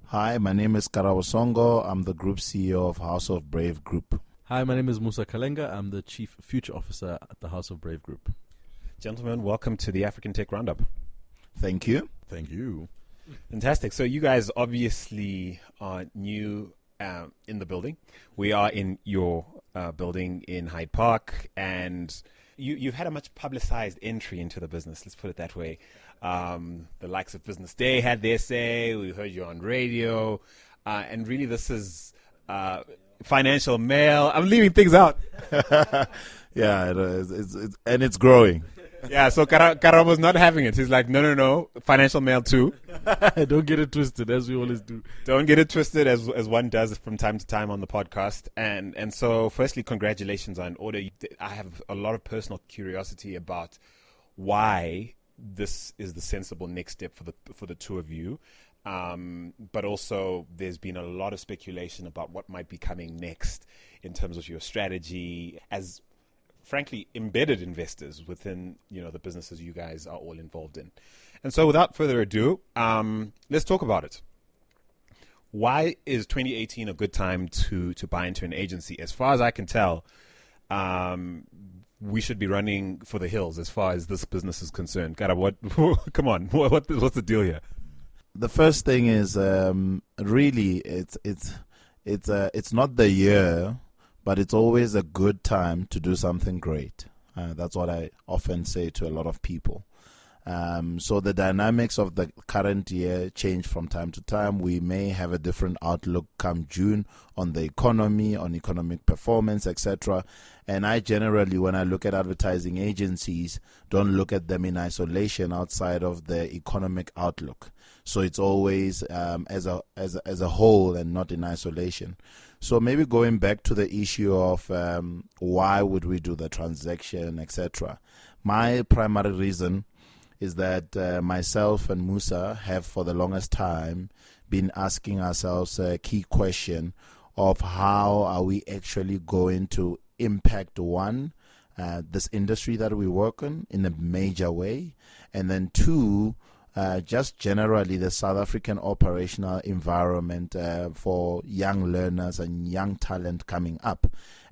Hi, my name is Karabo Songo. I'm the Group CEO of House of Brave Group. Hi, my name is Musa Kalenga. I'm the Chief Future Officer at the House of Brave Group. Gentlemen, welcome to the African Tech Roundup. Thank you. Thank you. Fantastic. So you guys obviously are new in the building. We are in your building in Hyde Park, and you've had a much publicized entry into the business, let's put it that way. The likes of Business Day had their say. We heard you on radio. And really this is Financial Mail. I'm leaving things out. Yeah, it is. And it's growing. Yeah, so Karabo's not having it. He's like, no, Financial Mail too. Don't get it twisted, as we always do. Don't get it twisted, as one does from time to time on the podcast. And so, firstly, congratulations on order. I have a lot of personal curiosity about why this is the sensible next step for the two of you. But also, there's been a lot of speculation about what might be coming next in terms of your strategy as, frankly, embedded investors within the businesses you guys are all involved in. And so without further ado, let's talk about it. Why is 2018 a good time to buy into an agency? As far as I can tell, we should be running for the hills as far as this business is concerned. Come on, what's the deal here? The first thing is really it's not the year, but it's always a good time to do something great. That's what I often say to a lot of people. So the dynamics of the current year change from time to time. We may have a different outlook come June on the economy, on economic performance, etc. And I generally, when I look at advertising agencies, don't look at them in isolation outside of the economic outlook. So it's always as a whole and not in isolation. So maybe going back to the issue of why would we do the transaction, etc. My primary reason is that myself and Musa have for the longest time been asking ourselves a key question of how are we actually going to impact this industry that we work in a major way, and then two, just generally the South African operational environment for young learners and young talent coming up.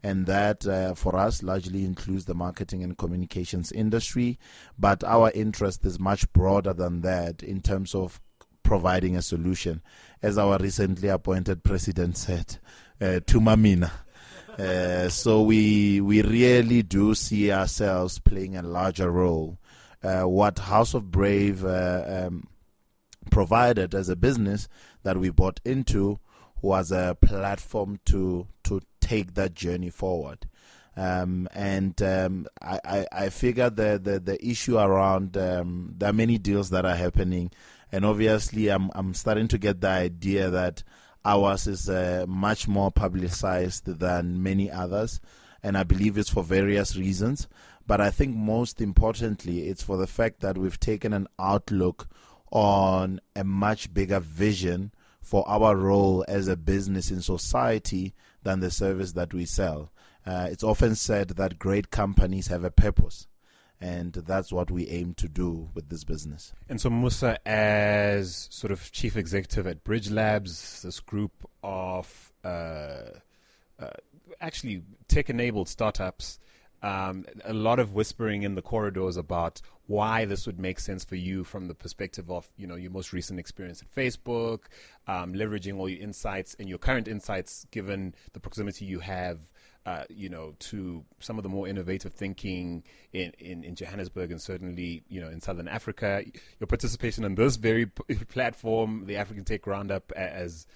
And that for us largely includes the marketing and communications industry, but our interest is much broader than that in terms of providing a solution. As our recently appointed president said, to Mamina. So we really do see ourselves playing a larger role. What House of Brave provided as a business that we bought into was a platform to take that journey forward. I figure the issue around there are many deals that are happening, and obviously I'm starting to get the idea that ours is much more publicized than many others, and I believe it's for various reasons. But I think most importantly, it's for the fact that we've taken an outlook on a much bigger vision for our role as a business in society than the service that we sell. It's often said that great companies have a purpose, and that's what we aim to do with this business. And so Musa, as sort of chief executive at Bridge Labs, this group of actually tech-enabled startups, a lot of whispering in the corridors about why this would make sense for you from the perspective of, your most recent experience at Facebook, leveraging all your insights and your current insights, given the proximity you have, to some of the more innovative thinking in Johannesburg and certainly, in Southern Africa. Your participation in this very platform, the African Tech Roundup, as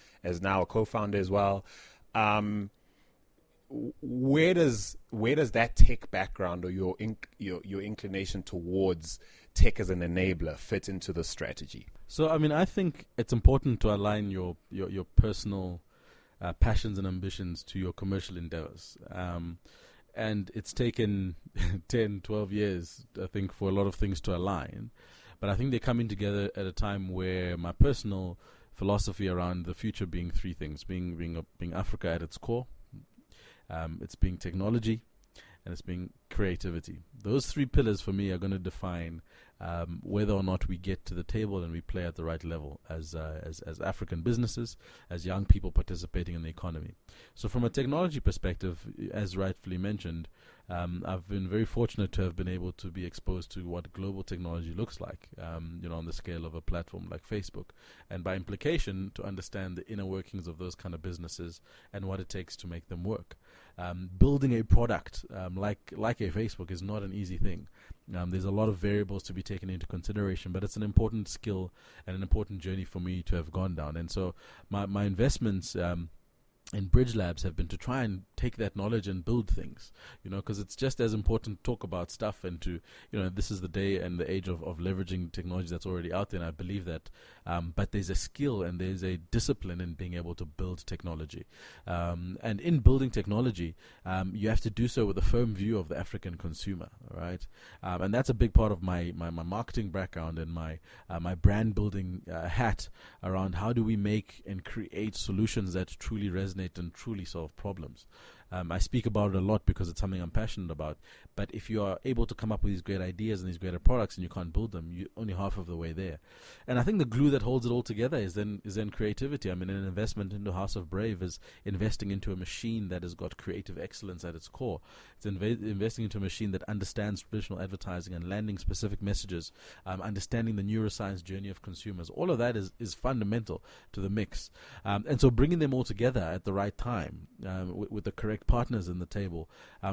now a co-founder as well. Where does that tech background or your inclination towards tech as an enabler fit into the strategy? So, I think it's important to align your personal passions and ambitions to your commercial endeavors. And it's taken 10, 12 years, I think, for a lot of things to align. But I think they're coming together at a time where my personal philosophy around the future being three things: being Africa at its core, it's being technology, and it's being creativity. Those three pillars for me are going to define whether or not we get to the table and we play at the right level as African businesses, as young people participating in the economy. So from a technology perspective, as rightfully mentioned, I've been very fortunate to have been able to be exposed to what global technology looks like, on the scale of a platform like Facebook, and by implication to understand the inner workings of those kind of businesses and what it takes to make them work. Building a product like a Facebook is not an easy thing. There's a lot of variables to be taken into consideration, but it's an important skill and an important journey for me to have gone down. And so my investments in Bridge Labs have been to try and take that knowledge and build things, because it's just as important to talk about stuff and to, this is the day and the age of leveraging technology that's already out there, and I believe that, but there's a skill and there's a discipline in being able to build technology. And in building technology, you have to do so with a firm view of the African consumer, right? And that's a big part of my marketing background and my brand building hat around how do we make and create solutions that truly resonate and truly solve problems. I speak about it a lot because it's something I'm passionate about. But if you are able to come up with these great ideas and these greater products and you can't build them, you're only half of the way there. And I think the glue that holds it all together is then creativity. I mean, an investment into House of Brave is investing into a machine that has got creative excellence at its core. It's investing into a machine that understands traditional advertising and landing specific messages, understanding the neuroscience journey of consumers. All of that is fundamental to the mix. And so bringing them all together at the right time with the correct partners in the table,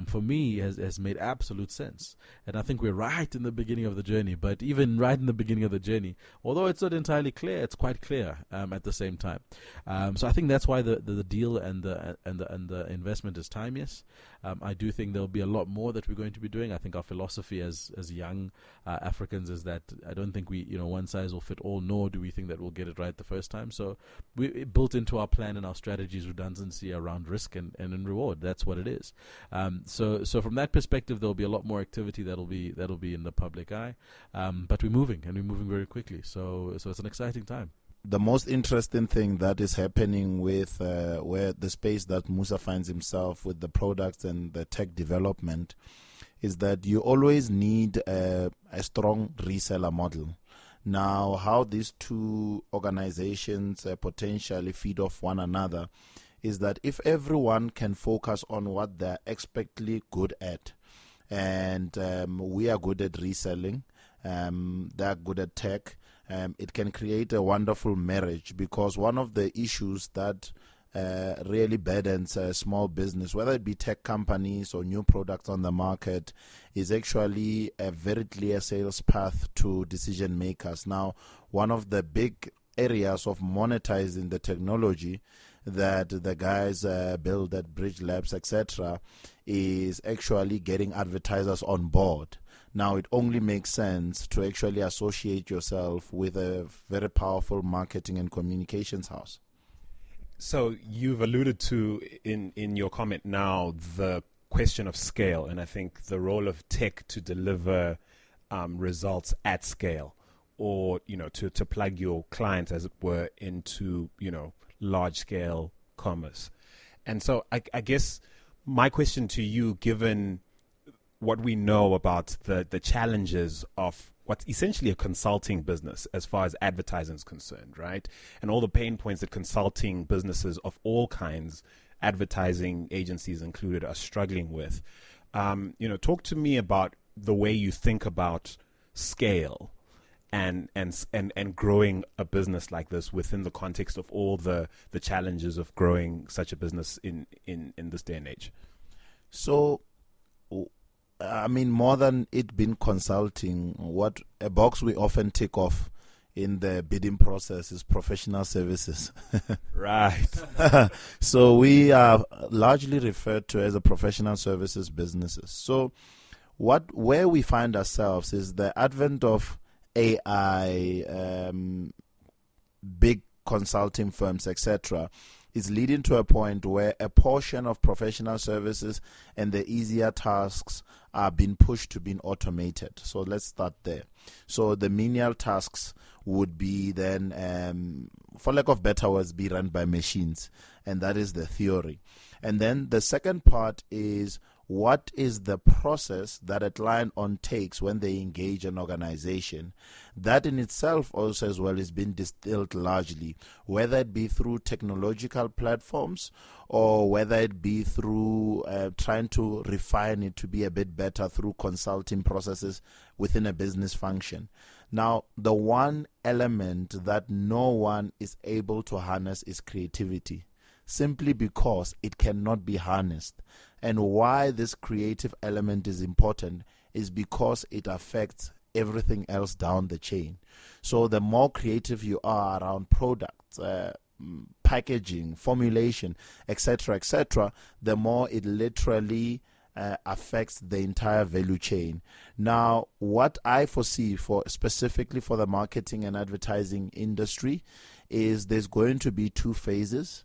for me has made absolute sense. And I think we're right in the beginning of the journey, but even right in the beginning of the journey, although it's not entirely clear, it's quite clear at the same time. So I think that's why the deal and the investment is timeless. I do think there'll be a lot more that we're going to be doing. I think our philosophy as young Africans is that I don't think we, one size will fit all, nor do we think that we'll get it right the first time. So we built into our plan and our strategies redundancy around risk and in reward. That's what it is. So from that perspective, there'll be a lot more activity that'll be in the public eye. But we're moving very quickly. So it's an exciting time. The most interesting thing that is happening with where the space that Musa finds himself with the products and the tech development is that you always need a strong reseller model. Now, how these two organizations potentially feed off one another is that if everyone can focus on what they're expertly good at, and we are good at reselling, they're good at tech, it can create a wonderful marriage, because one of the issues that really burdens small business, whether it be tech companies or new products on the market, is actually a very clear sales path to decision makers. Now, one of the big areas of monetizing the technology that the guys build at Bridge Labs, etc., is actually getting advertisers on board. Now, it only makes sense to actually associate yourself with a very powerful marketing and communications house. So you've alluded to in your comment now the question of scale, and I think the role of tech to deliver results at scale, or to plug your clients, as it were, into large scale commerce. And so I guess my question to you, given what we know about the challenges of what's essentially a consulting business as far as advertising is concerned, right? And all the pain points that consulting businesses of all kinds, advertising agencies included, are struggling with. Talk to me about the way you think about scale and growing a business like this within the context of all the challenges of growing such a business in this day and age. So, I mean, more than it being consulting, what a box we often tick off in the bidding process is professional services. Right. So we are largely referred to as a professional services businesses. So where we find ourselves is the advent of AI, big consulting firms, etc., is leading to a point where a portion of professional services and the easier tasks are being pushed to being automated. So let's start there. So the menial tasks would be then, for lack of better words, be run by machines. And that is the theory. And then the second part is what is the process that a client takes when they engage an organization. That in itself also as well is being distilled largely, whether it be through technological platforms or whether it be through trying to refine it to be a bit better through consulting processes within a business function. Now, the one element that no one is able to harness is creativity, simply because it cannot be harnessed. And why this creative element is important is because it affects everything else down the chain. So the more creative you are around products, packaging, formulation, etc., the more it literally affects the entire value chain. Now, what I foresee specifically for the marketing and advertising industry is there's going to be two phases.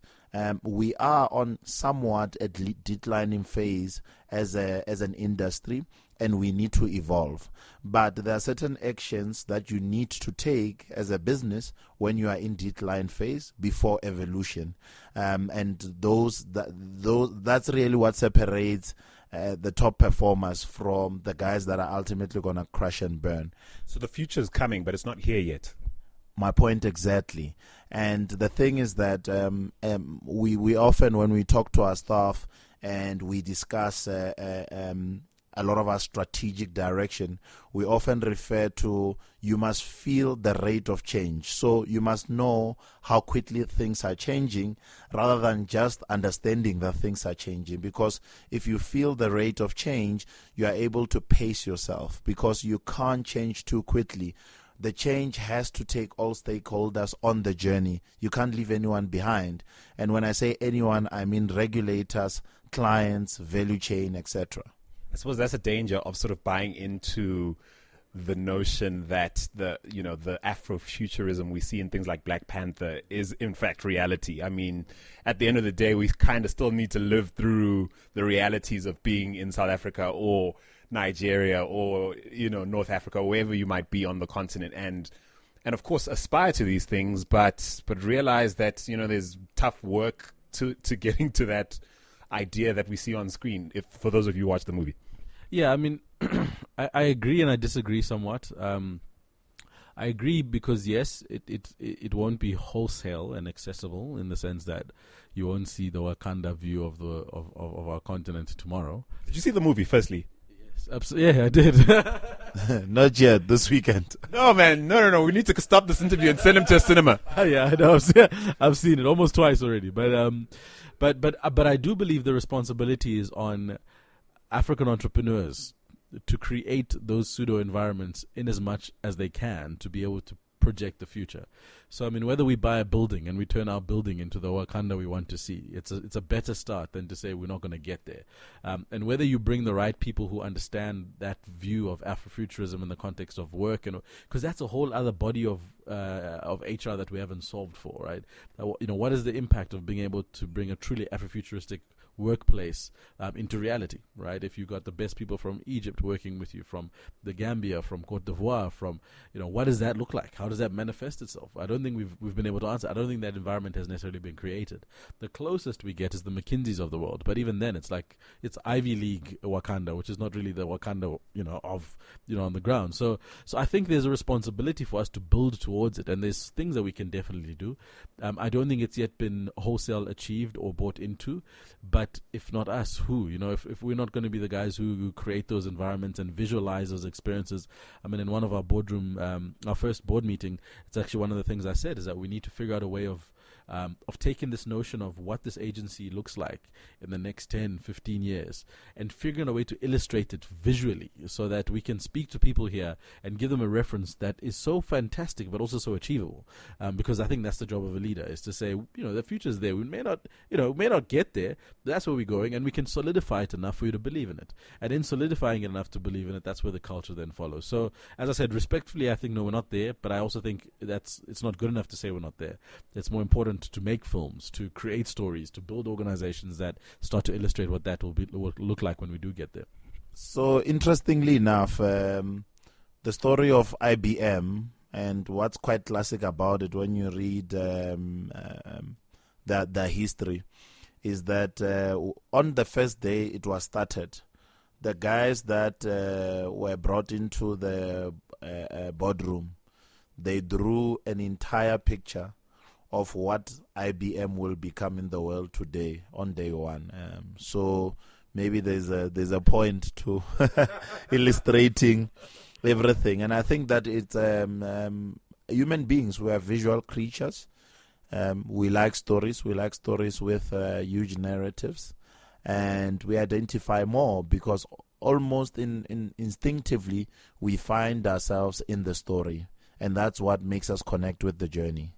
We are on somewhat a declining phase as an industry, and we need to evolve. But there are certain actions that you need to take as a business when you are in decline phase before evolution, and that's really what separates the top performers from the guys that are ultimately going to crash and burn. So the future is coming, but it's not here yet. My point exactly. And the thing is that we often, when we talk to our staff and we discuss a lot of our strategic direction, we often refer to you must feel the rate of change. So you must know how quickly things are changing rather than just understanding that things are changing. Because if you feel the rate of change, you are able to pace yourself because you can't change too quickly. The change has to take all stakeholders on the journey. You can't leave anyone behind. And when I say anyone, I mean regulators, clients, value chain, etc. I suppose that's a danger of sort of buying into the notion that the Afrofuturism we see in things like Black Panther is in fact reality. I mean, at the end of the day, we kind of still need to live through the realities of being in South Africa or Nigeria or North Africa, wherever you might be on the continent, and of course aspire to these things, but realize that there's tough work to getting to that idea that we see on screen. If for those of you who watch the movie, yeah, I mean, I agree and I disagree somewhat. I agree because yes, it won't be wholesale and accessible in the sense that you won't see the Wakanda view of our continent tomorrow. Did you see the movie? Firstly. Yeah, I did. Not yet. This weekend. No, man. No. We need to stop this interview and send him to a cinema. Yeah, I know. I've seen it almost twice already. But I do believe the responsibility is on African entrepreneurs to create those pseudo environments in as much as they can to be able to project the future. So I mean, whether we buy a building and we turn our building into the Wakanda we want to see, it's a better start than to say we're not going to get there. And whether you bring the right people who understand that view of Afrofuturism in the context of work, because that's a whole other body of HR that we haven't solved for, right? What is the impact of being able to bring a truly Afrofuturistic workplace into reality, right? If you got the best people from Egypt working with you, from the Gambia, from Cote d'Ivoire, from what does that look like? How does that manifest itself? I don't think we've been able to answer. I don't think that environment has necessarily been created. The closest we get is the McKinseys of the world, but even then, it's Ivy League Wakanda, which is not really the Wakanda on the ground. So I think there's a responsibility for us to build towards it, and there's things that we can definitely do. I don't think it's yet been wholesale achieved or bought into, but if not us, who? If we're not going to be the guys who create those environments and visualize those experiences. I mean, in one of our our first board meeting, it's actually one of the things I said is that we need to figure out a way of taking this notion of what this agency looks like in the next 10, 15 years and figuring a way to illustrate it visually so that we can speak to people here and give them a reference that is so fantastic but also so achievable. Because I think that's the job of a leader, is to say, the future is there. We may not get there, but that's where we're going, and we can solidify it enough for you to believe in it. And in solidifying it enough to believe in it, that's where the culture then follows. So, as I said, respectfully, I think, no, we're not there, but I also think it's not good enough to say we're not there. It's more important to make films, to create stories, to build organizations that start to illustrate what that will look like when we do get there. So, interestingly enough, the story of IBM, and what's quite classic about it when you read the history, is that on the first day it was started, the guys that were brought into the boardroom, they drew an entire picture of what IBM will become in the world today on day one. So maybe there's a point to illustrating everything, and I think that it's human beings. We are visual creatures. We like stories. We like stories with huge narratives, and we identify more because almost instinctively we find ourselves in the story, and that's what makes us connect with the journey.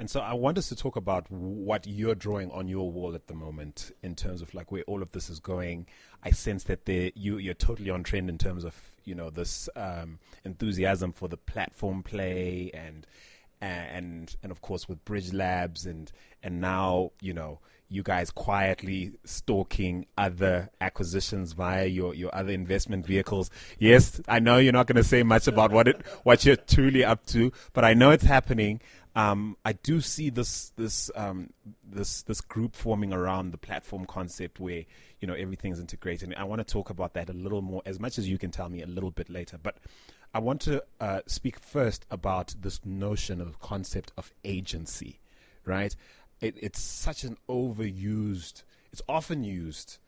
And so I want us to talk about what you're drawing on your wall at the moment in terms of like where all of this is going. I sense that you're totally on trend in terms of, you know, this enthusiasm for the platform play and of course with Bridge Labs and now, you know, you guys quietly stalking other acquisitions via your other investment vehicles. Yes, I know you're not going to say much about what you're truly up to, but I know it's happening. I do see this group forming around the platform concept where, you know, everything's integrated. And I want to talk about that a little more, as much as you can tell me a little bit later. But I want to speak first about this notion of concept of agency, right? It's such an overused, it's often used,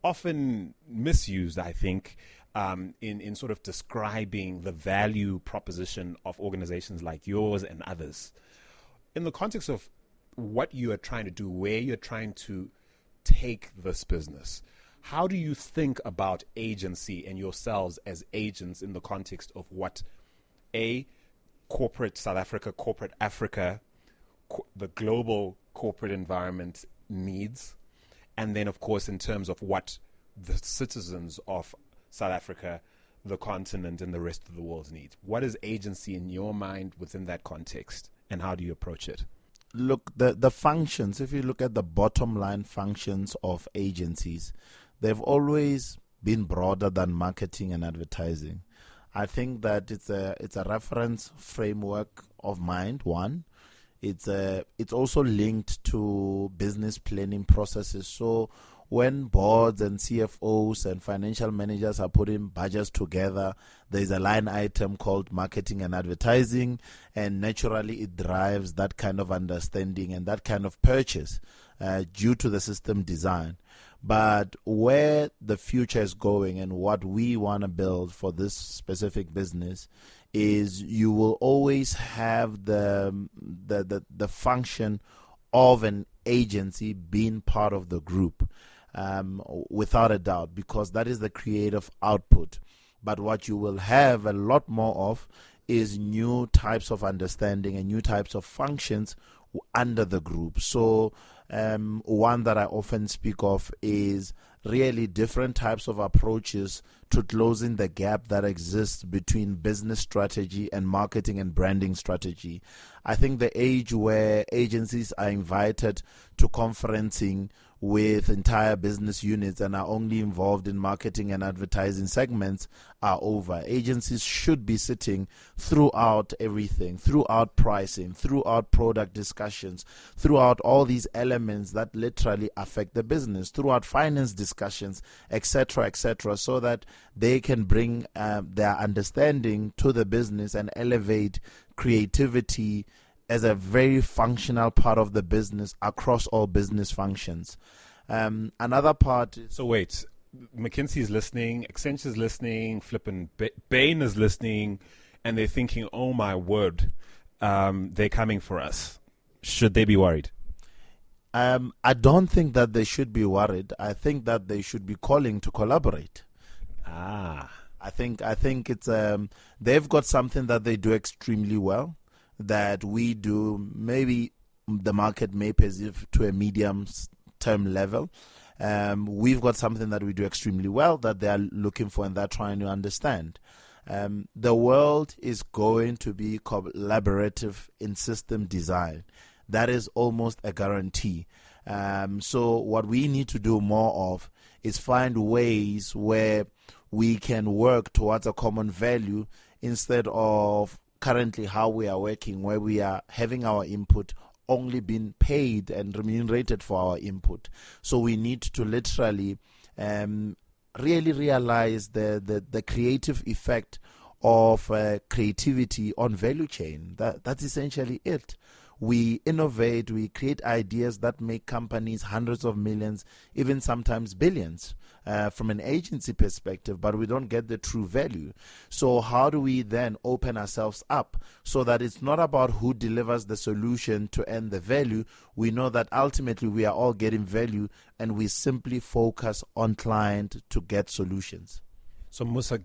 often misused, I think, in sort of describing the value proposition of organizations like yours and others. In the context of what you are trying to do, where you're trying to take this business, how do you think about agency and yourselves as agents in the context of what corporate South Africa, corporate Africa, the global corporate environment needs, and then, of course, in terms of what the citizens of South Africa, the continent, and the rest of the world needs? What is agency in your mind within that context, and how do you approach it? Look, the functions, if you look at the bottom line functions of agencies, they've always been broader than marketing and advertising. I think that it's a reference framework of mind, one. It's also linked to business planning processes. So when boards and CFOs and financial managers are putting budgets together, there's a line item called marketing and advertising, and naturally it drives that kind of understanding and that kind of purchase due to the system design. But where the future is going and what we want to build for this specific business is you will always have the function of an agency being part of the group, without a doubt, because that is the creative output. But what you will have a lot more of is new types of understanding and new types of functions under the group. So one that I often speak of is really different types of approaches to closing the gap that exists between business strategy and marketing and branding strategy. I think the age where agencies are invited to conferencing with entire business units and are only involved in marketing and advertising segments are over. Agencies should be sitting throughout everything, throughout pricing, throughout product discussions, throughout all these elements that literally affect the business, throughout finance discussions, etc., so that they can bring their understanding to the business and elevate creativity as a very functional part of the business across all business functions. Another part... So wait, McKinsey is listening, Accenture is listening, flippin' Bain is listening, and they're thinking, oh my word, they're coming for us. Should they be worried? I don't think that they should be worried. I think that they should be calling to collaborate. I think it's they've got something that they do extremely well that we do, maybe the market may perceive to a medium-term level. We've got something that we do extremely well that they are looking for and they're trying to understand. The world is going to be collaborative in system design. That is almost a guarantee. So what we need to do more of is find ways where we can work towards a common value instead of currently how we are working, where we are having our input only being paid and remunerated for our input. So we need to literally really realize the creative effect of creativity on value chain. That's essentially it. We innovate, we create ideas that make companies hundreds of millions, even sometimes billions, from an agency perspective, but we don't get the true value. So how do we then open ourselves up so that it's not about who delivers the solution to earn the value? We know that ultimately we are all getting value, and we simply focus on client to get solutions. So Musa,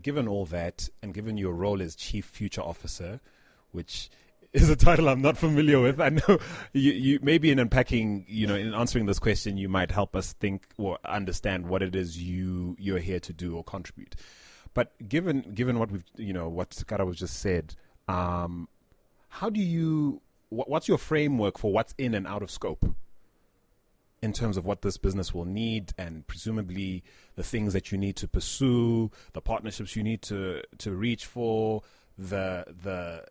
given all that, and given your role as Chief Future Officer, which is a title I'm not familiar with, I know you maybe in unpacking, in answering this question, you might help us think or understand what it is you're here to do or contribute. But given what what Karabo just said, how do you? What's your framework for what's in and out of scope in terms of what this business will need, and presumably the things that you need to pursue, the partnerships you need to reach for, the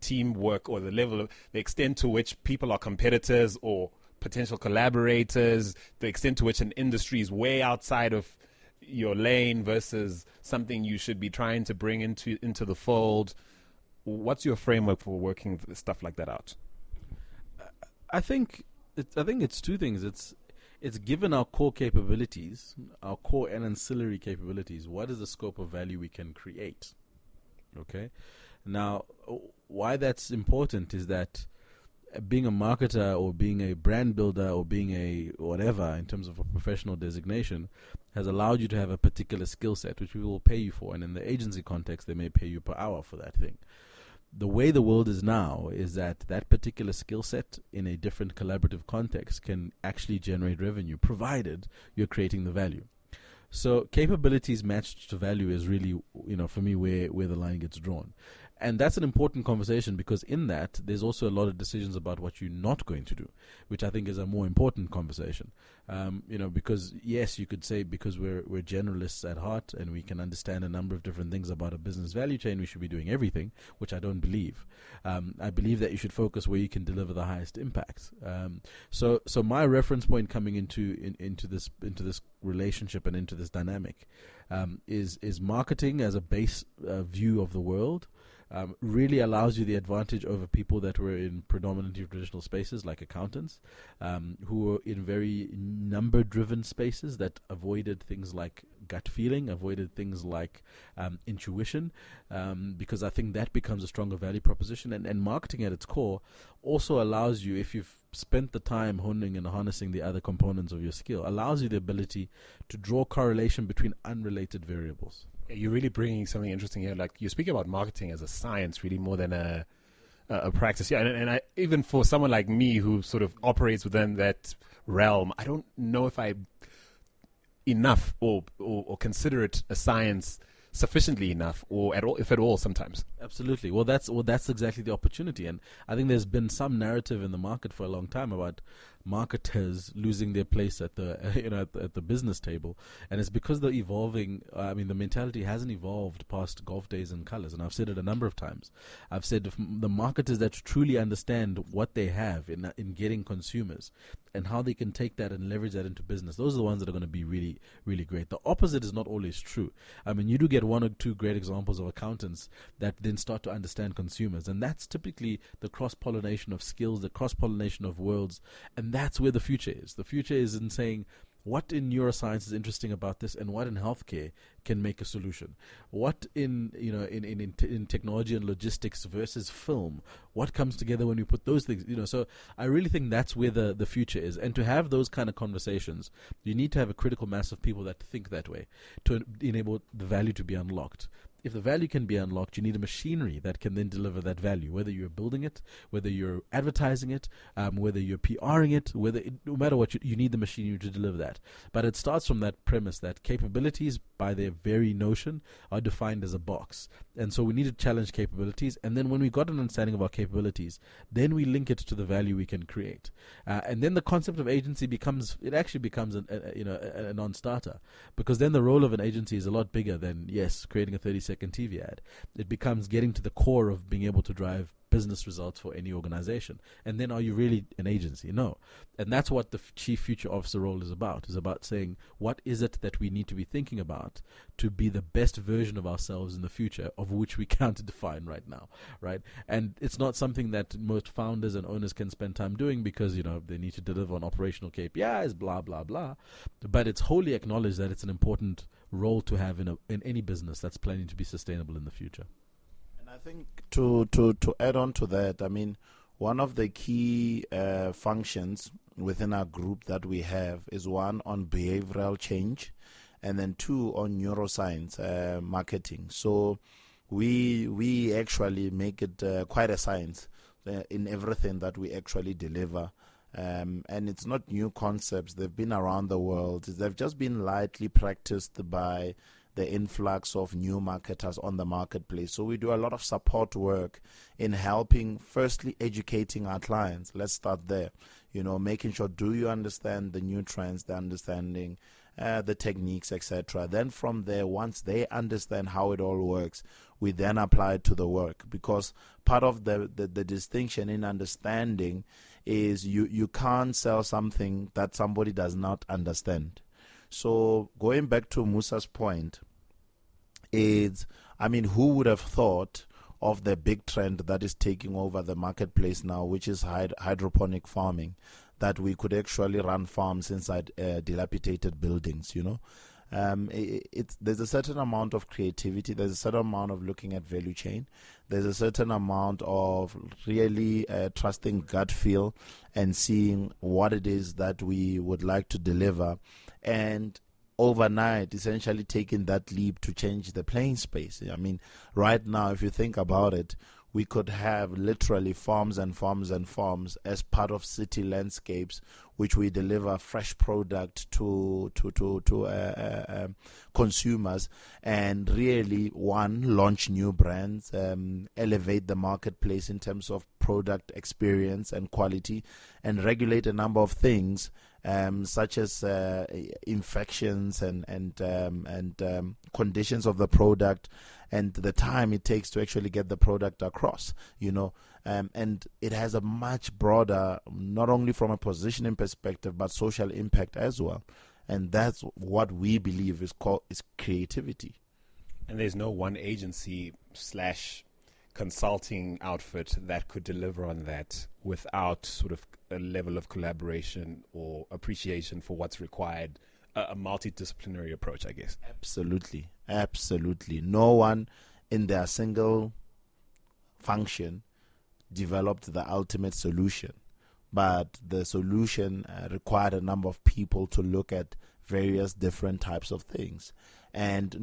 teamwork, or the extent to which people are competitors or potential collaborators, the extent to which an industry is way outside of your lane versus something you should be trying to bring into the fold. What's your framework for working stuff like that out? I think it's two things. It's given our core capabilities, our core and ancillary capabilities, what is the scope of value we can create? Okay. Now, why that's important is that being a marketer or being a brand builder or being a whatever in terms of a professional designation has allowed you to have a particular skill set which people will pay you for, and in the agency context they may pay you per hour for that thing. The way the world is now is that particular skill set in a different collaborative context can actually generate revenue, provided you're creating the value. So capabilities matched to value is really, for me, where the line gets drawn. And that's an important conversation, because in that, there's also a lot of decisions about what you're not going to do, which I think is a more important conversation. Because, yes, you could say because we're generalists at heart and we can understand a number of different things about a business value chain, we should be doing everything, which I don't believe. I believe that you should focus where you can deliver the highest impact. So my reference point coming into this relationship and into this dynamic is marketing as a base view of the world. Really allows you the advantage over people that were in predominantly traditional spaces like accountants, who were in very number-driven spaces that avoided things like gut feeling, avoided things like intuition, because I think that becomes a stronger value proposition. And marketing at its core also allows you, if you've spent the time honing and harnessing the other components of your skill, allows you the ability to draw correlation between unrelated variables. You're really bringing something interesting here. Like, you're speaking about marketing as a science, really, more than a practice. Yeah, and I, even for someone like me who sort of operates within that realm, I don't know if I enough or consider it a science sufficiently enough, or at all, if at all, sometimes. Absolutely. Well, that's exactly the opportunity, and I think there's been some narrative in the market for a long time about marketers losing their place at the at the business table, and it's because they're evolving. The mentality hasn't evolved past golf days and colors, and I've said it a number of times. I've said if the marketers that truly understand what they have in getting consumers and how they can take that and leverage that into business, those are the ones that are going to be really, really great. The opposite is not always true. You do get one or two great examples of accountants that then start to understand consumers, and that's typically the cross-pollination of skills, the cross-pollination of worlds, and that's where the future is. The future is in saying, what in neuroscience is interesting about this, and what in healthcare can make a solution? What in technology and logistics versus film? What comes together when we put those things? So I really think that's where the future is. And to have those kind of conversations, you need to have a critical mass of people that think that way to enable the value to be unlocked. If the value can be unlocked, you need a machinery that can then deliver that value, whether you're building it, whether you're advertising it, whether you're PRing it, no matter what, you need the machinery to deliver that. But it starts from that premise that capabilities, by their very notion, are defined as a box. And so we need to challenge capabilities. And then when we got an understanding of our capabilities, then we link it to the value we can create. And then the concept of agency becomes a non-starter, because then the role of an agency is a lot bigger than, yes, creating a 30-second TV ad. It becomes getting to the core of being able to drive business results for any organization. And then are you really an agency? No. And that's what the chief future officer role is about saying, what is it that we need to be thinking about to be the best version of ourselves in the future, of which we can't define right now, right? And it's not something that most founders and owners can spend time doing because, they need to deliver on operational KPIs, blah, blah, blah. But it's wholly acknowledged that it's an important role to have in any business that's planning to be sustainable in the future. And I think to add on to that, I mean, one of the key functions within our group that we have is one on behavioral change, and then two on neuroscience marketing. So we actually make it quite a science in everything that we actually deliver. And it's not new concepts. They've been around the world. They've just been lightly practiced by the influx of new marketers on the marketplace. So we do a lot of support work in helping, firstly, educating our clients. Let's start there. Making sure, do you understand the new trends, the understanding, the techniques, etc. Then from there, once they understand how it all works, we then apply it to the work. Because part of the distinction in understanding is you can't sell something that somebody does not understand. So going back to Musa's point, who would have thought of the big trend that is taking over the marketplace now, which is hydroponic farming, that we could actually run farms inside dilapidated buildings, there's a certain amount of creativity, there's a certain amount of looking at value chain, there's a certain amount of really trusting gut feel and seeing what it is that we would like to deliver, and overnight essentially taking that leap to change the playing space. I mean, right now, if you think about it, we could have literally farms and farms and farms as part of city landscapes, which we deliver fresh product to consumers, and really, launch new brands, elevate the marketplace in terms of product experience and quality, and regulate a number of things, such as infections and conditions of the product, and the time it takes to actually get the product across, and it has a much broader, not only from a positioning perspective, but social impact as well. And that's what we believe is creativity. And there's no one agency / consulting outfit that could deliver on that without sort of a level of collaboration or appreciation for what's required, a multidisciplinary approach, I guess. Absolutely. No one in their single function developed the ultimate solution, but the solution required a number of people to look at various different types of things. And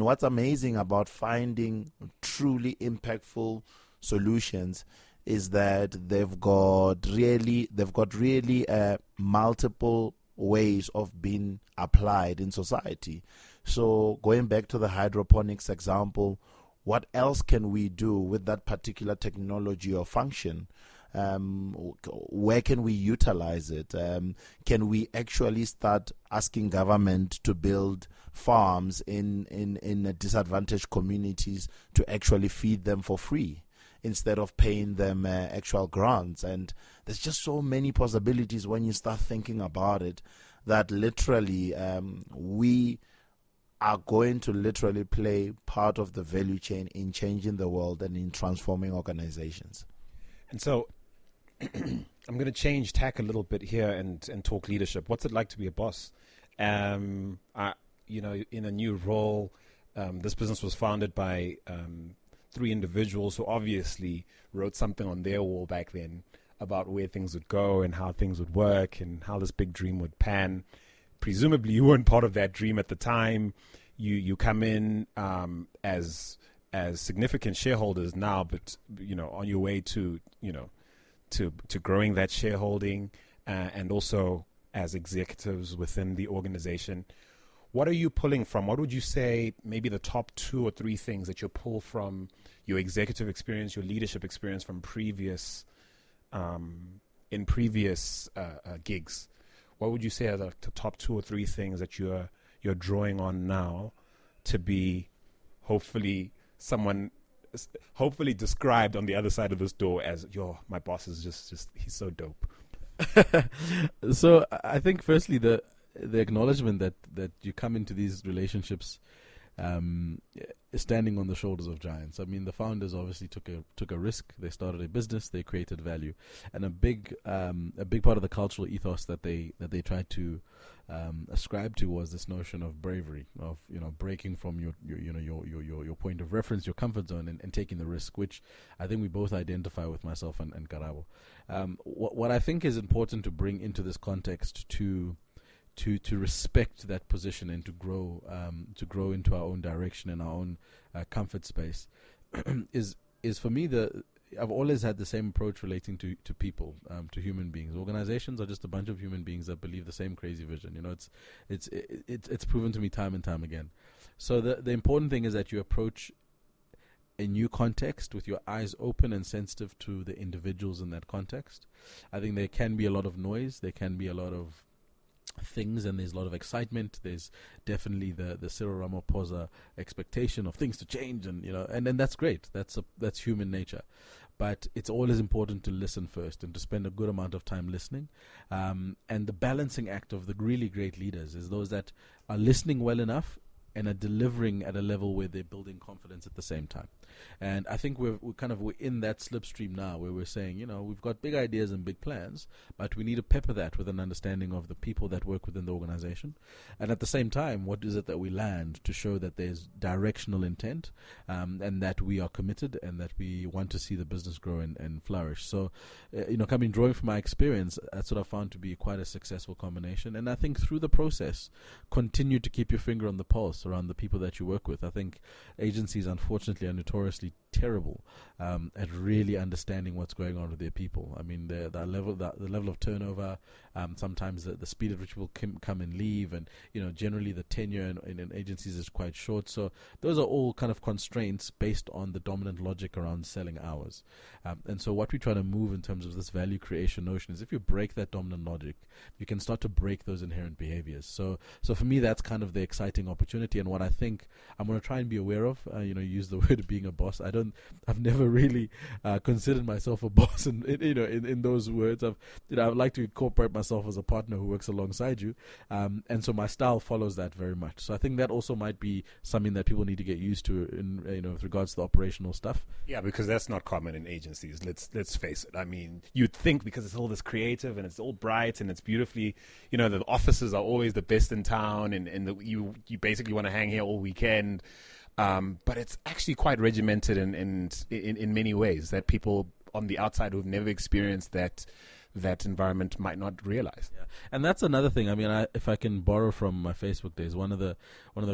what's amazing about finding truly impactful solutions is that they've got really multiple ways of being applied in society. So going back to the hydroponics example, what else can we do with that particular technology or function? Where can we utilize it? Can we actually start asking government to build farms in disadvantaged communities to actually feed them for free, instead of paying them actual grants? And there's just so many possibilities when you start thinking about it, that literally we are going to literally play part of the value chain in changing the world and in transforming organizations. And so I'm going to change tack a little bit here and talk leadership. What's it like to be a boss? In a new role, this business was founded by 3 individuals who obviously wrote something on their wall back then about where things would go and how things would work and how this big dream would pan. Presumably you weren't part of that dream at the time. You come in as significant shareholders now, but on your way to growing that shareholding, and also as executives within the organization. What are you pulling from? What would you say maybe the top 2 or 3 things that you pull from your executive experience, your leadership experience from previous gigs? What would you say are the top 2 or 3 things that you're drawing on now to be hopefully someone hopefully described on the other side of this door as, my boss is just he's so dope. So I think firstly the acknowledgement that you come into these relationships standing on the shoulders of giants. I mean, the founders obviously took a risk. They started a business. They created value, and a big part of the cultural ethos that they tried to ascribe to was this notion of bravery, of breaking from your point of reference, your comfort zone, and taking the risk, which I think we both identify with, myself and Karabo. What I think is important to bring into this context to respect that position and to grow into our own direction and our own comfort space is for me I've always had the same approach relating to people, to human beings. Organizations are just a bunch of human beings that believe the same crazy vision. It's proven to me time and time again. So the important thing is that you approach a new context with your eyes open and sensitive to the individuals in that context. I think there can be a lot of noise. There can be a lot of things, and there's a lot of excitement. There's definitely the Cyril Ramaphosa expectation of things to change, and and that's great. That's human nature. But it's always important to listen first and to spend a good amount of time listening. And the balancing act of the really great leaders is those that are listening well enough and are delivering at a level where they're building confidence at the same time. And I think we're in that slipstream now, where we're saying, we've got big ideas and big plans, but we need to pepper that with an understanding of the people that work within the organization. And at the same time, what is it that we land to show that there's directional intent, and that we are committed and that we want to see the business grow and flourish. So, drawing from my experience, that's what I found to be quite a successful combination. And I think through the process, continue to keep your finger on the pulse around the people that you work with. I think agencies, unfortunately, are notoriously terrible at really understanding what's going on with their people. I mean, the level of turnover, sometimes the speed at which people come and leave, and generally the tenure in agencies is quite short. So those are all kind of constraints based on the dominant logic around selling hours. And so what we try to move in terms of this value creation notion is, if you break that dominant logic, you can start to break those inherent behaviors. So for me, that's kind of the exciting opportunity, and what I think I'm going to try and be aware of. Use the word being a boss. I've never really considered myself a boss, in those words. I would like to incorporate myself as a partner who works alongside you, and so my style follows that very much. So I think that also might be something that people need to get used to with regards to the operational stuff. Yeah, because that's not common in agencies. Let's face it. I mean, you'd think, because it's all this creative and it's all bright and it's beautifully, the offices are always the best in town, and you basically want to hang here all weekend. But it's actually quite regimented in many ways that people on the outside who've never experienced that environment might not realize. Yeah. And that's another thing. I mean, if I can borrow from my Facebook days, one of the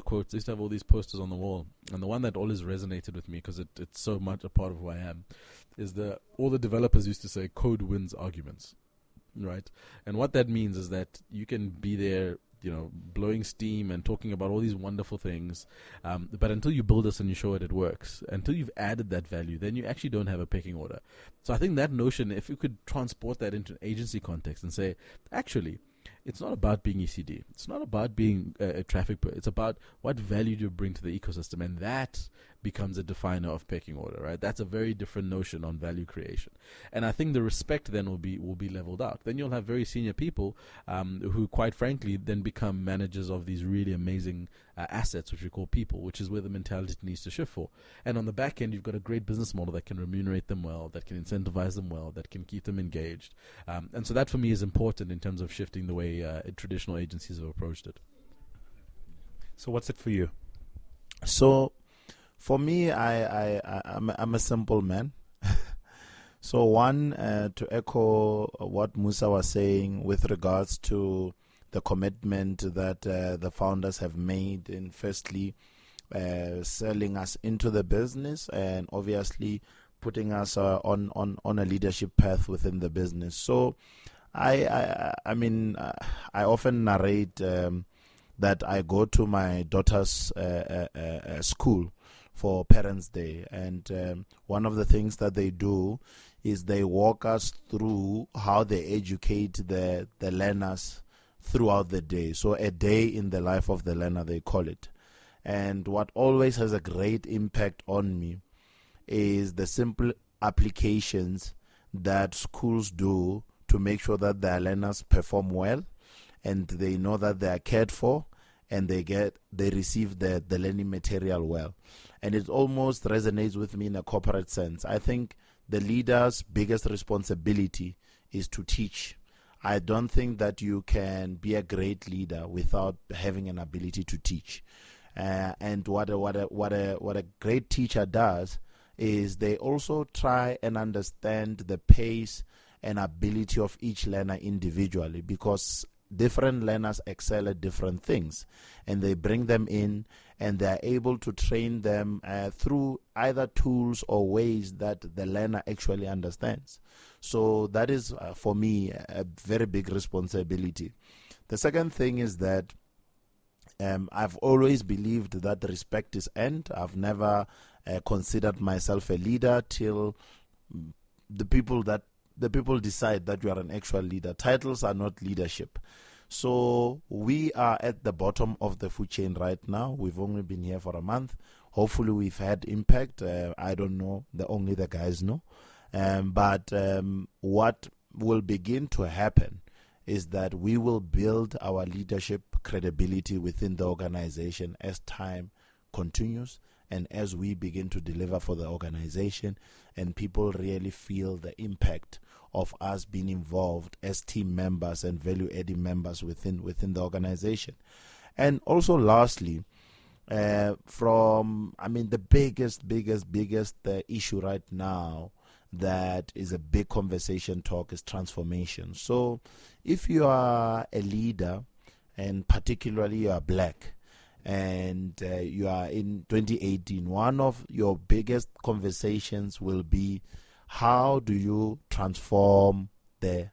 quotes, I used to have all these posters on the wall, and the one that always resonated with me, because it's so much a part of who I am, is all the developers used to say, code wins arguments, right? And what that means is that you can be there, blowing steam and talking about all these wonderful things, but until you build this and you show it works, until you've added that value, then you actually don't have a pecking order. So I think that notion, if you could transport that into an agency context and say, actually, it's not about being ECD. It's not about being a traffic. It's about what value do you bring to the ecosystem, and that becomes a definer of pecking order, right? That's a very different notion on value creation, and I think the respect then will be leveled out. Then you'll have very senior people who, quite frankly, then become managers of these really amazing assets, which we call people, which is where the mentality needs to shift for. And on the back end, you've got a great business model that can remunerate them well, that can incentivize them well, that can keep them engaged. And so that for me is important in terms of shifting the way traditional agencies have approached it. So what's it for you? So for me, I'm a simple man. So one, to echo what Musa was saying with regards to the commitment that the founders have made in firstly selling us into the business, and obviously putting us on a leadership path within the business. So I often narrate that I go to my daughter's school for Parents' Day, and one of the things that they do is they walk us through how they educate the learners throughout the day. So a day in the life of the learner, they call it. And what always has a great impact on me is the simple applications that schools do to make sure that their learners perform well, and they know that they are cared for, and they receive the learning material well. And it almost resonates with me in a corporate sense. I think the leader's biggest responsibility is to teach. I don't think that you can be a great leader without having an ability to teach. And what a great teacher does is they also try and understand the pace and ability of each learner individually, because different learners excel at different things, and they bring them in and they are able to train them through either tools or ways that the learner actually understands. So that is, for me, a very big responsibility. The second thing is that I've always believed that respect is earned. I've never considered myself a leader till the people decide that you are an actual leader. Titles are not leadership. So we are at the bottom of the food chain right now. We've only been here for a month. Hopefully we've had impact. I don't know. Only the guys know. But what will begin to happen is that we will build our leadership credibility within the organization as time continues, and as we begin to deliver for the organization, and people really feel the impact of us being involved as team members and value-adding members within the organization. And also lastly, the biggest issue right now that is a big conversation talk is transformation. So if you are a leader, and particularly you are black, and you are in 2018, one of your biggest conversations will be, how do you transform the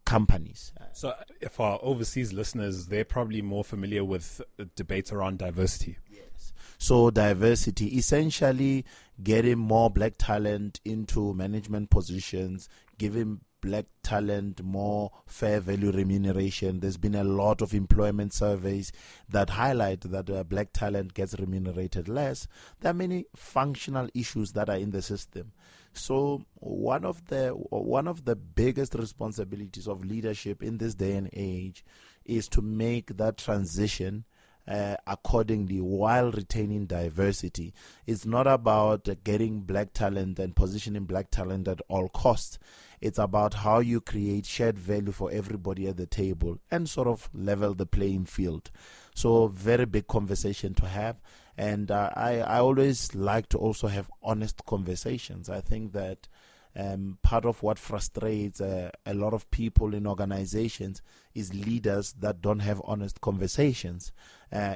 companies? So for our overseas listeners, they're probably more familiar with debates around diversity. Yes. So diversity, essentially getting more black talent into management positions, giving black talent more fair value remuneration. There's been a lot of employment surveys that highlight that black talent gets remunerated less. There are many functional issues that are in the system. So one of the biggest responsibilities of leadership in this day and age is to make that transition accordingly while retaining diversity. It's not about getting black talent and positioning black talent at all costs. It's about how you create shared value for everybody at the table and sort of level the playing field. So very big conversation to have. And I always like to also have honest conversations. I think that part of what frustrates a lot of people in organizations is leaders that don't have honest conversations.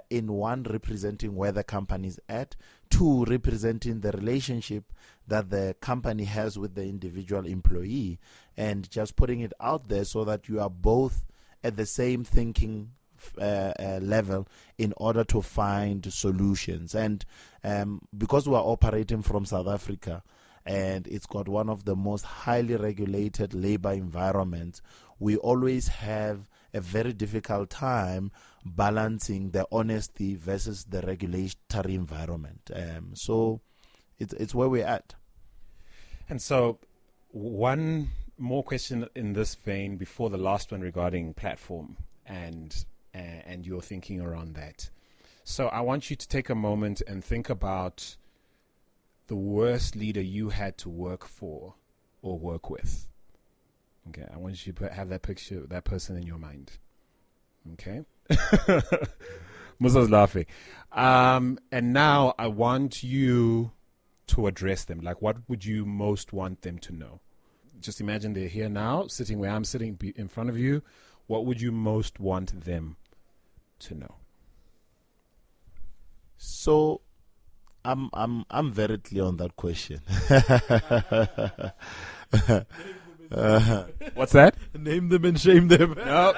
In one, representing where the company is at. Two, representing the relationship that the company has with the individual employee, and just putting it out there so that you are both at the same thinking level in order to find solutions. And because we are operating from South Africa, and it's got one of the most highly regulated labor environments, we always have a very difficult time balancing the honesty versus the regulatory environment. So it's where we're at. And so one more question in this vein before the last one regarding platform and your thinking around that. So I want you to take a moment and think about the worst leader you had to work for or work with. Okay, I want you to have that picture, that person in your mind. Okay? Musa's laughing. And now I want you to address them. Like, what would you most want them to know? Just imagine they're here now, sitting where I'm sitting in front of you. What would you most want them to know? So I'm very clear on that question. What's that? Name them and shame them. No.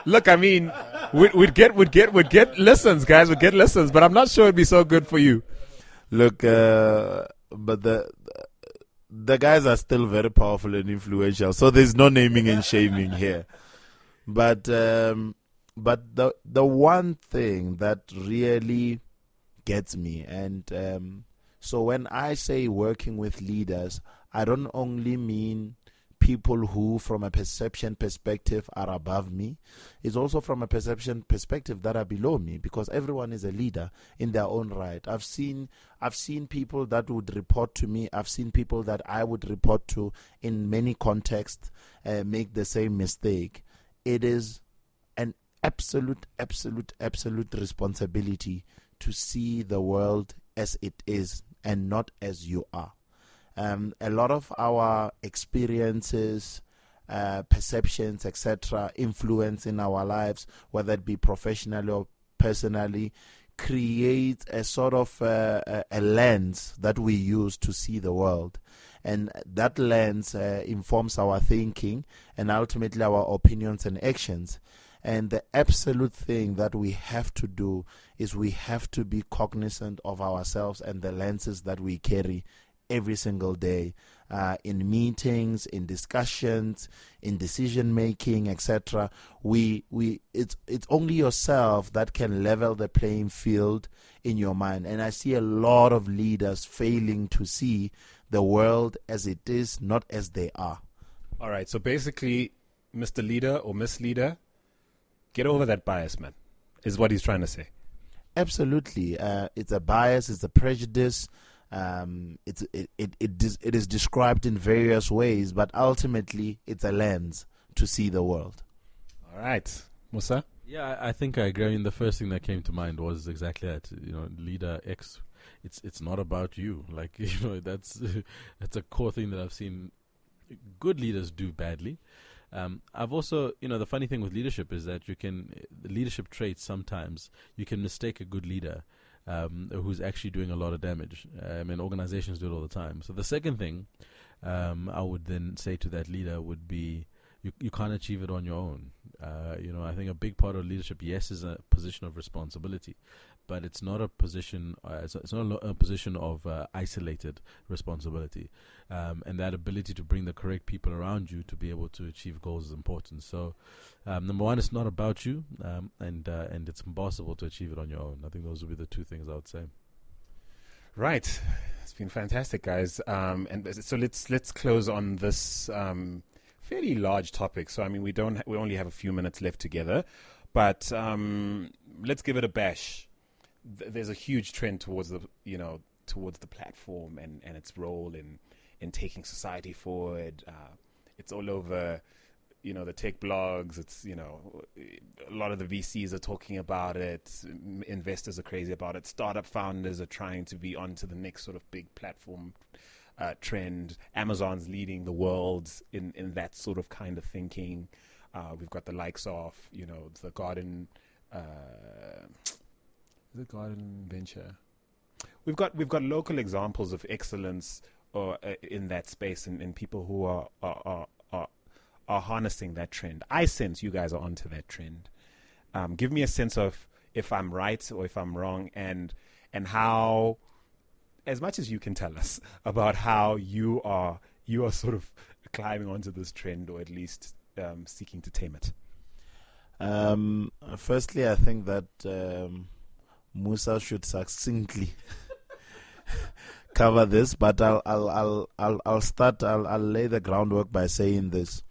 Look, I mean, we'd get lessons, guys. We'd get lessons, but I'm not sure it'd be so good for you. Look, but the guys are still very powerful and influential, so there's no naming and shaming here. But the one thing that really gets me, and So when I say working with leaders, I don't only mean people who, from a perception perspective, are above me. It's also from a perception perspective that are below me, because everyone is a leader in their own right. I've seen people that would report to me. I've seen people that I would report to in many contexts make the same mistake. It is an absolute responsibility to see the world as it is and not as you are. A lot of our experiences, perceptions, etc., influence in our lives, whether it be professionally or personally, create a sort of a lens that we use to see the world. And that lens informs our thinking and ultimately our opinions and actions. And the absolute thing that we have to do is we have to be cognizant of ourselves and the lenses that we carry every single day, in meetings, in discussions, in decision making, etc. It's only yourself that can level the playing field in your mind. And I see a lot of leaders failing to see the world as it is, not as they are. All right. So basically, Mr. Leader or Miss Leader, get over that bias, man, is what he's trying to say. Absolutely. It's a bias. It's a prejudice. It is described in various ways, but ultimately it's a lens to see the world. All right, Musa? Yeah, I think I agree. I mean, the first thing that came to mind was exactly that. Leader X, it's not about you. Like, that's a core thing that I've seen good leaders do badly. I've also, the funny thing with leadership is that the leadership traits, sometimes you can mistake a good leader who's actually doing a lot of damage. And organizations do it all the time. So the second thing I would then say to that leader would be, you can't achieve it on your own. I think a big part of leadership, yes, is a position of responsibility, but it's not a position. It's not a position of isolated responsibility, and that ability to bring the correct people around you to be able to achieve goals is important. So, number one, it's not about you, and it's impossible to achieve it on your own. I think those would be the two things I would say. Right, it's been fantastic, guys. And so let's close on this fairly large topic. So I mean, we only have a few minutes left together, but let's give it a bash. There's a huge trend towards the platform and its role in taking society forward. It's all over, the tech blogs. It's a lot of the VCs are talking about it. Investors are crazy about it. Startup founders are trying to be onto the next sort of big platform trend. Amazon's leading the world in that sort of kind of thinking. We've got the likes of the garden venture. We've got local examples of excellence in that space and people who are harnessing that trend. I sense you guys are onto that trend. Give me a sense of if I'm right or if I'm wrong, and how, as much as you can tell us about how you are sort of climbing onto this trend, or at least seeking to tame it. Firstly, I think that Musa should succinctly cover this, but I'll start. I'll lay the groundwork by saying this.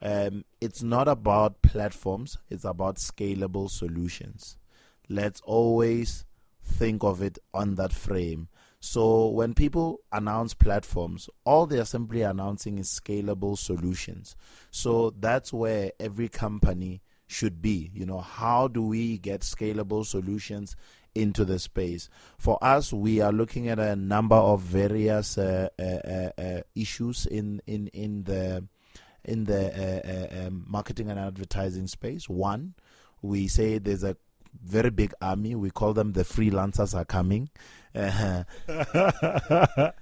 It's not about platforms. It's about scalable solutions. Let's always think of it on that frame. So when people announce platforms, all they are simply announcing is scalable solutions. So that's where every company should be. How do we get scalable solutions into the space? For us, we are looking at a number of various issues in the marketing and advertising space. One, we say there's a very big army. We call them the freelancers are coming.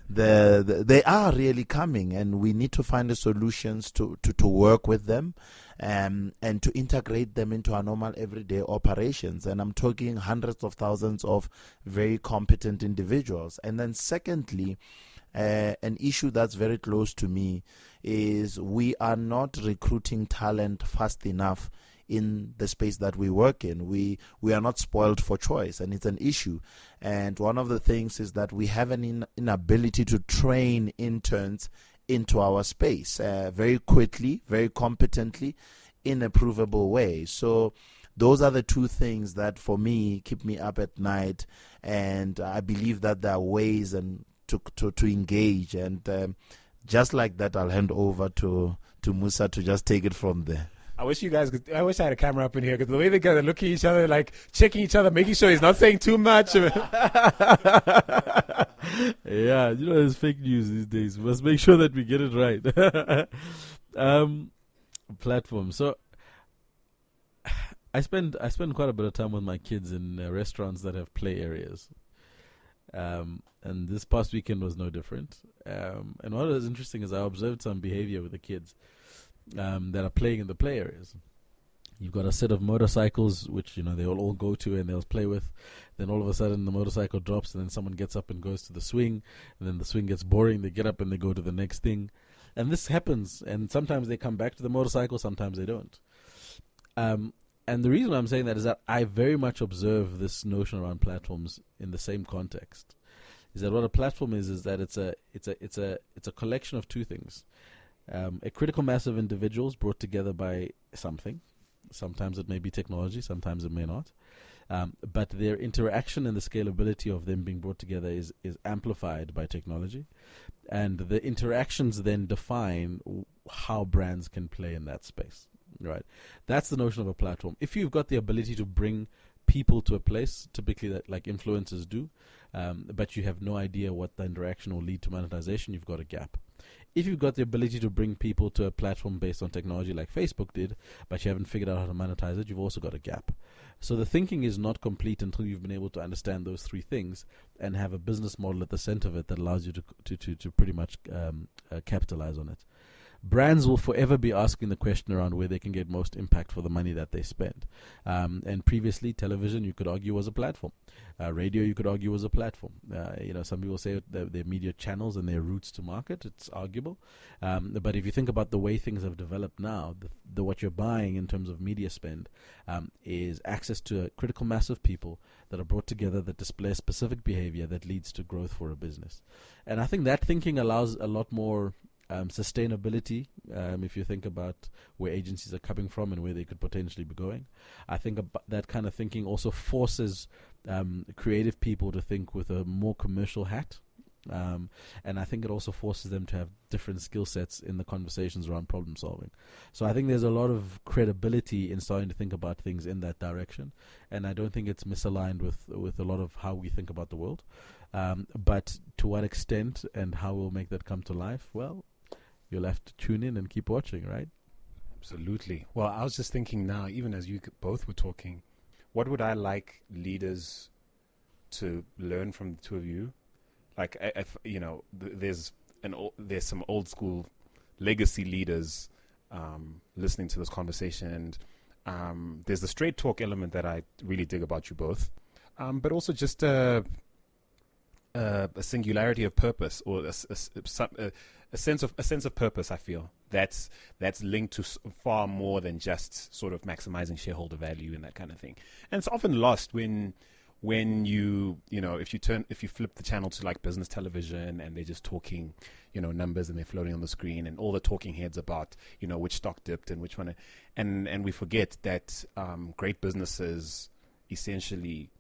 They are really coming, and we need to find the solutions to work with them and to integrate them into our normal everyday operations. And I'm talking hundreds of thousands of very competent individuals. And then secondly, an issue that's very close to me is we are not recruiting talent fast enough in the space that we work in. We are not spoiled for choice, and it's an issue. And one of the things is that we have an inability to train interns into our space very quickly, very competently, in a provable way. So those are the two things that for me keep me up at night, and I believe that there are ways and to engage, and just like that I'll hand over to Musa to just take it from there. I wish I had a camera up in here, because the way they guys are looking at each other, like checking each other, making sure he's not saying too much. Yeah, there's fake news these days. We must make sure that we get it right. Platform. So I spend quite a bit of time with my kids in restaurants that have play areas, and this past weekend was no different. And what was interesting is I observed some behavior with the kids that are playing in the play areas. You've got a set of motorcycles which they will all go to and they'll play with. Then all of a sudden the motorcycle drops, and then someone gets up and goes to the swing, and then the swing gets boring. They get up and they go to the next thing. And this happens, and sometimes they come back to the motorcycle, sometimes they don't. And the reason I'm saying that is that I very much observe this notion around platforms in the same context. Is that what a platform is that it's a collection of two things. A critical mass of individuals brought together by something. Sometimes it may be technology, sometimes it may not. But their interaction and the scalability of them being brought together is amplified by technology. And the interactions then define how brands can play in that space. Right? That's the notion of a platform. If you've got the ability to bring people to a place, typically that like influencers do, but you have no idea what the interaction will lead to monetization, you've got a gap. If you've got the ability to bring people to a platform based on technology like Facebook did, but you haven't figured out how to monetize it, you've also got a gap. So the thinking is not complete until you've been able to understand those three things and have a business model at the center of it that allows you to pretty much capitalize on it. Brands will forever be asking the question around where they can get most impact for the money that they spend. And previously, television, you could argue, was a platform. Radio, you could argue, was a platform. Some people say they're media channels and their routes to market. It's arguable. But if you think about the way things have developed now, what you're buying in terms of media spend is access to a critical mass of people that are brought together that display specific behavior that leads to growth for a business. And I think that thinking allows a lot more sustainability, if you think about where agencies are coming from and where they could potentially be going. I think that kind of thinking also forces creative people to think with a more commercial hat. And I think it also forces them to have different skill sets in the conversations around problem solving. So I think there's a lot of credibility in starting to think about things in that direction. And I don't think it's misaligned with a lot of how we think about the world. But to what extent and how we'll make that come to life, well, you'll have to tune in and keep watching, right? Absolutely. Well, I was just thinking now, even as you both were talking, what would I like leaders to learn from the two of you? Like, there's some old school legacy leaders listening to this conversation, and there's the straight talk element that I really dig about you both, but also just a singularity of purpose, or a sense of purpose. I feel that's linked to far more than just sort of maximizing shareholder value and that kind of thing. And it's often lost when you if you flip the channel to like business television and they're just talking numbers and they're floating on the screen and all the talking heads about which stock dipped and which one, and we forget that great businesses essentially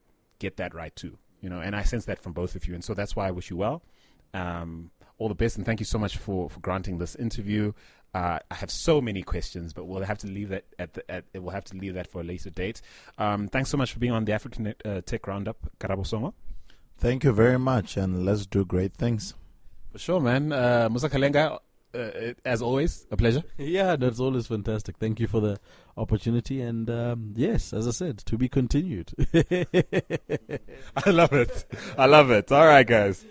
get that right too. And I sense that from both of you. And so that's why I wish you well. All the best. And thank you so much for granting this interview. I have so many questions, but we'll have to leave that for a later date. Thanks so much for being on the African Tech Roundup, Karabo Songo. Thank you very much. And let's do great things. For sure, man. Musa Kalenga, as always, a pleasure. Yeah, that's always fantastic. Thank you for the opportunity. And yes, as I said, to be continued. I love it. All right, guys.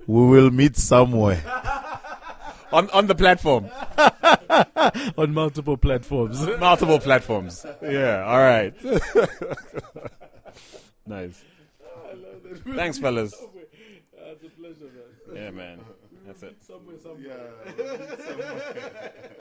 We will meet somewhere. On the platform. On multiple platforms. Multiple platforms. Yeah, all right. Nice. Thanks, fellas. It's a pleasure, man. Yeah, man. That's it. Somewhere. Yeah.